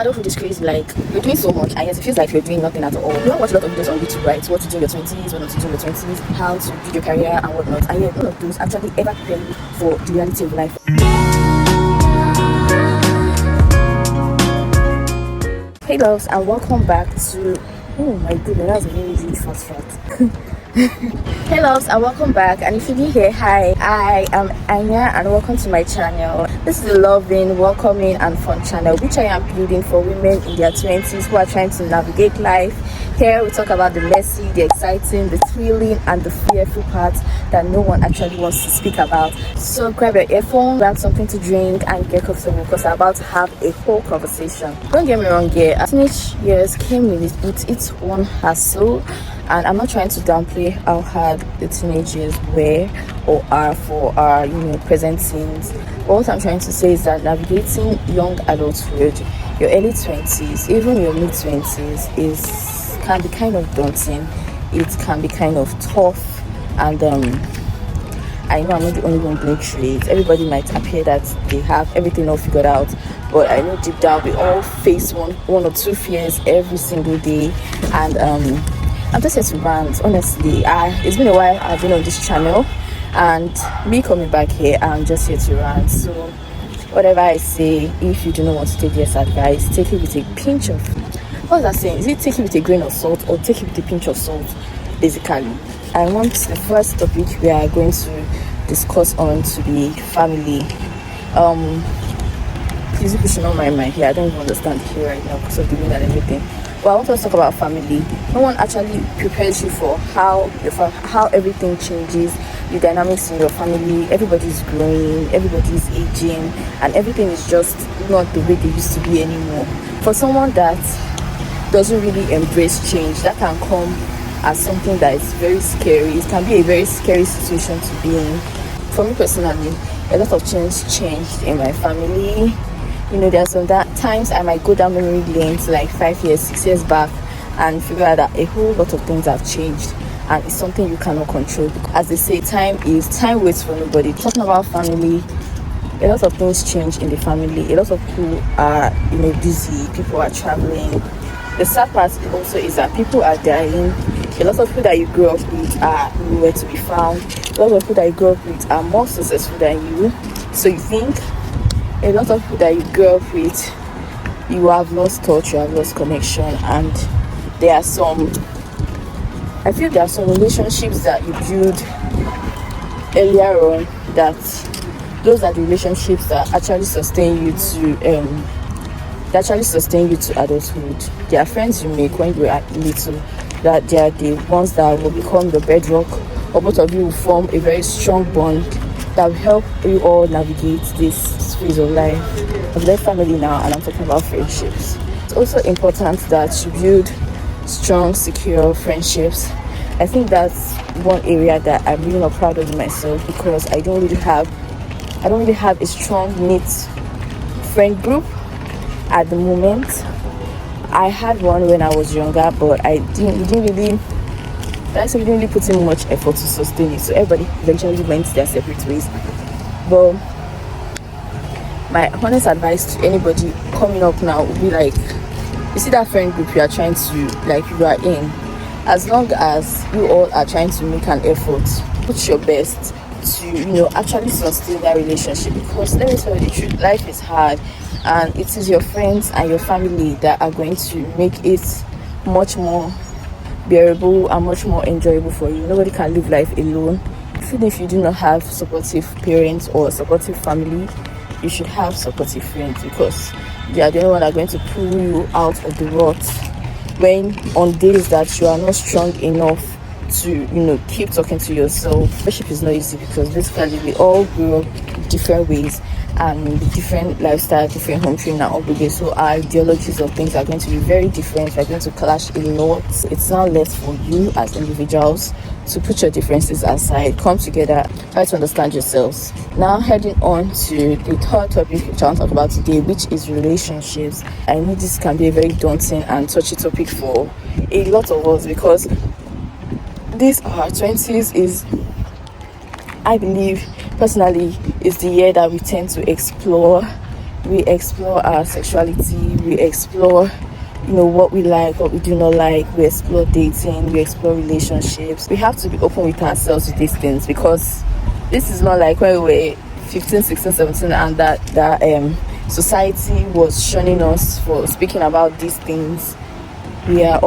adulthood is crazy. Like, you're doing so much, and yet it feels like you're doing nothing at all. You don't watch a lot of videos on YouTube, right? What to do in your 20s, what not to do in your 20s, how to build your career and whatnot. And yet none of those actually ever prepare you for the reality of life. Hey loves, and welcome back to, oh my goodness, that was a very huge fast shot. Hey loves, and welcome back. And if you're new here, hi, I am Anya and welcome to my channel. This is a loving, welcoming and fun channel which I am building for women in their 20s who are trying to navigate life. Here we talk about the messy, the exciting, the thrilling and the fearful parts that no one actually wants to speak about. So grab your earphone, grab something to drink and get comfortable because I'm about to have a whole conversation. Don't get me wrong here, teenage years came with its own hassle. And I'm not trying to downplay how hard the teenage years were or are for our, present teens. What I'm trying to say is that navigating young adulthood, your early 20s, even your mid 20s, can be kind of daunting. It can be kind of tough, and I know I'm not the only one going through it. Everybody might appear that they have everything all figured out, but I know deep down we all face one or two fears every single day, and I'm just here to rant. Honestly, it's been a while I've been on this channel, and me coming back here, I'm just here to rant. So whatever I say, if you do not want to take this advice, take it with a pinch of, what's that saying? Is it take it with a grain of salt or take it with a pinch of salt, basically? I want the first topic we are going to discuss on to be family. Please, you should not mind my hair. I don't even understand the hair right now because of the wind and everything. Well, I want us to talk about family. No one actually prepares you for how everything changes, the dynamics in your family. Everybody's growing, everybody's aging, and everything is just not the way they used to be anymore. For someone that doesn't really embrace change, that can come as something that is very scary. It can be a very scary situation to be in. For me personally, a lot of change changed in my family. There are some times I might go down memory lane to like 5 years, 6 years back and figure out that a whole lot of things have changed, and it's something you cannot control. As they say, time waits for nobody. Talking about family, a lot of things change in the family. A lot of people are busy, people are traveling. The sad part also is that people are dying. A lot of people that you grew up with are nowhere to be found. A lot of people that you grew up with are more successful than you. So you think a lot of people that you grew up with, you have lost touch, you have lost connection, and I feel there are some relationships that you build earlier on, that those are the relationships that actually sustain you to adulthood. They are friends you make when you are little, that they are the ones that will become the bedrock, or both of you will form a very strong bond that will help you all navigate this phase of life. I've left family now, and I'm talking about friendships. It's also important that you build strong, secure friendships. I think that's one area that I'm really not proud of myself, because I don't really have a strong knit friend group at the moment. I had one when I was younger, but we didn't really put in much effort to sustain it, so everybody eventually went their separate ways. But my honest advice to anybody coming up now would be like, you see that friend group you are trying to, you are in, as long as you all are trying to make an effort, put your best to actually sustain that relationship. Because let me tell you the truth, life is hard, and it is your friends and your family that are going to make it much more bearable and much more enjoyable for you. Nobody can live life alone. Even if you do not have supportive parents or supportive family, you should have supportive friends, because they are the only one that are going to pull you out of the rut when on days that you are not strong enough to keep talking to yourself. Friendship is not easy, because basically we all grew up different ways and different lifestyle, different home training and upbringing, so our ideologies of things are going to be very different. We're going to clash a lot. It's now left for you as individuals to put your differences aside, come together, try to understand yourselves. Now heading on to the third topic which I want to talk about today, which is relationships. I know this can be a very daunting and touchy topic for a lot of us, because our 20s is, I believe personally, is the year that we tend to explore we explore our sexuality, we explore, what we like, what we do not like, we explore dating, we explore relationships. We have to be open with ourselves with these things, because this is not like when we were 15, 16, 17 and that society was shunning us for speaking about these things. We are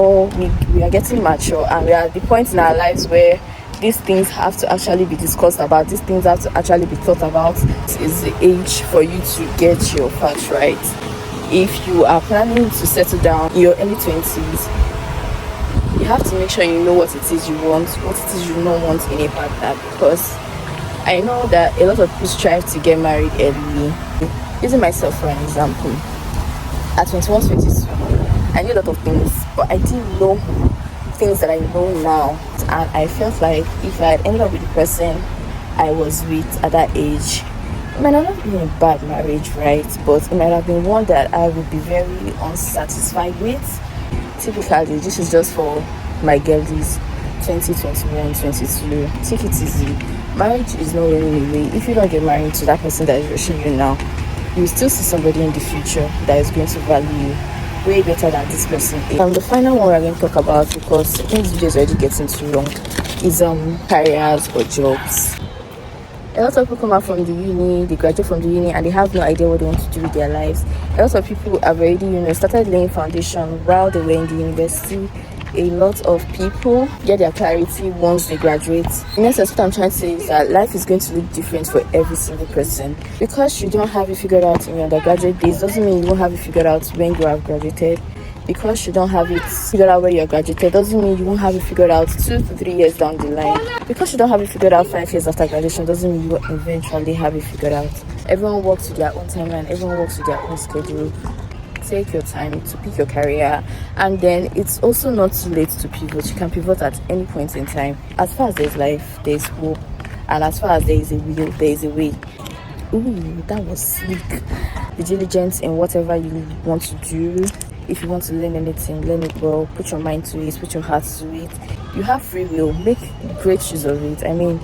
getting mature, and we are at the point in our lives where these things have to actually be discussed about, these things have to actually be thought about. This is the age for you to get your facts right. If you are planning to settle down in your early 20s, you have to make sure you know what it is you want, what it is you don't want in a partner, because I know that a lot of people strive to get married early. Using myself for an example, at 21, 22, I knew a lot of things, but I didn't know things that I know now, and I felt like if I had ended up with the person I was with at that age, it might not have been a bad marriage, right? But it might have been one that I would be very unsatisfied with. Typically, this is just for my girlies, 20, 21, 22. Take it easy. Marriage is not running away. If you don't get married to that person that is rushing you now, you will still see somebody in the future that is going to value you way better than this person is. The final one we're going to talk about, because I think this video is already getting too long, is careers or jobs. A lot of people come out from the uni, they graduate from the uni, and they have no idea what they want to do with their lives. A lot of people have already, started laying foundation while they were in the university. A lot of people get their clarity once they graduate. In essence, what I'm trying to say is that life is going to look different for every single person. Because you don't have it figured out in your undergraduate days doesn't mean you won't have it figured out when you have graduated. Because you don't have it figured out when you're graduated doesn't mean you won't have it figured out 2 to 3 years down the line. Because you don't have it figured out 5 years after graduation doesn't mean you will eventually have it figured out. Everyone works with their own timeline, everyone works with their own schedule. Take your time to pick your career, and then it's also not too late to pivot. You can pivot at any point in time. As far as there's life, there's hope, and as far as there is a will, there is a way. Ooh, that was sleek. Be diligent in whatever you want to do. If you want to learn anything, learn it well. Put your mind to it, put your heart to it. You have free will. Make great use of it. I mean,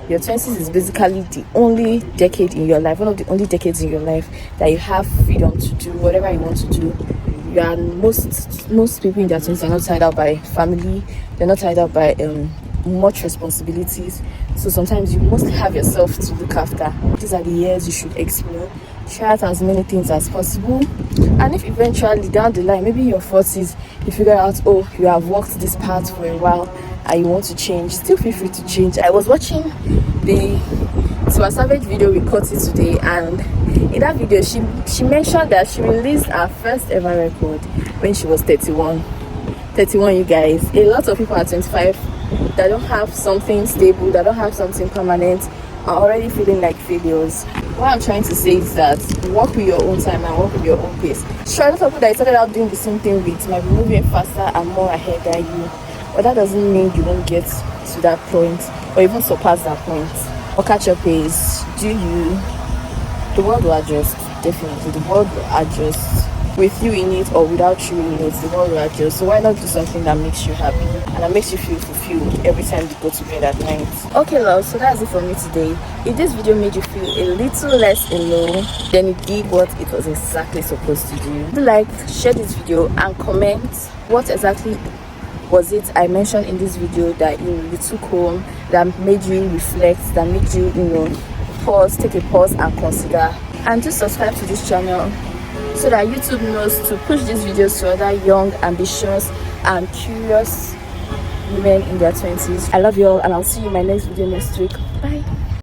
your 20s is basically the only decade in your life, one of the only decades in your life that you have freedom to do whatever you want to do. You are most people in their 20s are not tied up by family. They're not tied up by much responsibilities. So sometimes you must have yourself to look after. These are the years you should explore. Try out as many things as possible. And if eventually down the line, maybe in your 40s, you figure out, oh, you have walked this path for a while and you want to change, still feel free to change. I was watching the Tiwa Savage video we caught it today, and in that video she mentioned that she released her first ever record when she was 31, you guys. A lot of people at 25 that don't have something stable, that don't have something permanent, are already feeling like failures. What I'm trying to say is that work with your own time and work with your own pace. Sure, a lot of people that you started out doing the same thing with might be moving faster and more ahead than you, but that doesn't mean you won't get to that point or even surpass that point or catch your pace. The world will adjust. Definitely the world will adjust, with you in it or without you in it. The world will adjust. So why not do something that makes you happy and that makes you feel fulfilled every time you go to bed at night? Okay, love, so that's it for me today. If this video made you feel a little less alone, then it did what it was exactly supposed to do. Do like, share this video, and comment what exactly was it I mentioned in this video that you took home, that made you reflect, that made you take a pause and consider. And just subscribe to this channel so that YouTube knows to push these videos to other young, ambitious and curious women in their 20s. I love you all, and I'll see you in my next video next week. Bye.